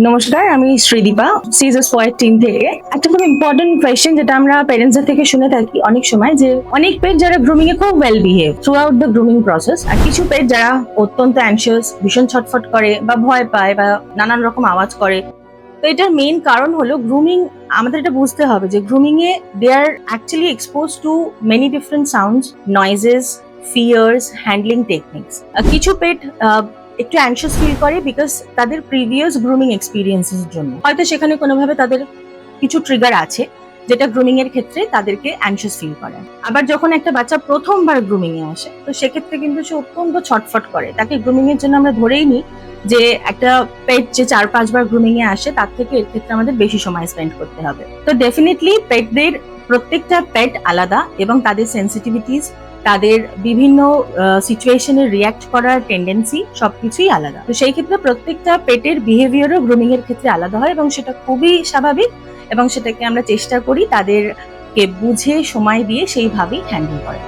নমস্কার, আমি শ্রীদীপা সিজাস point team থেকে। একটা খুব ইম্পর্টেন্ট কোয়েশ্চেন যেটা আমরা প্যারেন্টসদের থেকে শুনে থাকি অনেক সময়, যে অনেক পেট যারা গ্রুমিং এ খুব well behave throughout the grooming process, আর কিছু পেট যারা অত্যন্ত অ্যাংশিয়াস, ভীষণ ছটফট করে বা ভয় পায় বা নানান রকম আওয়াজ করে। তো এটার মেইন কারণ হলো গ্রুমিং। আমাদের এটা বুঝতে হবে যে গ্রুমিং এ they are actually expose to many different sounds, noises, fears, handling techniques. কিছু পেট একটু অ্যাংশিয়াস ফিল করে বিকজ তাদের প্রিভিয়াস গ্রুমিং এক্সপিরিয়েন্সেস জন্য হয়তো সেখানে কোনোভাবে তাদের কিছু ট্রিগার আছে যেটা গ্রুমিং এর ক্ষেত্রে তাদেরকে অ্যাংশিয়াস ফিল করে। আবার যখন একটা বাচ্চা প্রথমবার গ্রুমিং এ আসে, তো সেক্ষেত্রে কিন্তু সে অত্যন্ত ছটফট করে। তাকে গ্রুমিং এর জন্য আমরা ধরেই নিই যে একটা পেট যে 4-5 বার গ্রুমিং এ আসে, তার থেকে এর ক্ষেত্রে আমাদের বেশি সময় স্পেন্ড করতে হবে। তো ডেফিনেটলি পেটদের প্রত্যেকটা পেট আলাদা এবং তাদের সেন্সিটিভিটিস, তাদের বিভিন্ন সিচুয়েশনে রিয়াক্ট করার টেন্ডেন্সি সবকিছুই আলাদা। তো সেই ক্ষেত্রে প্রত্যেকটা পেটের বিহেভিয়ারও গ্রুমিং এর ক্ষেত্রে আলাদা হয় এবং সেটা খুবই স্বাভাবিক, এবং সেটাকে আমরা চেষ্টা করি তাদেরকে বুঝে সময় দিয়ে সেইভাবেই হ্যান্ডেল করা।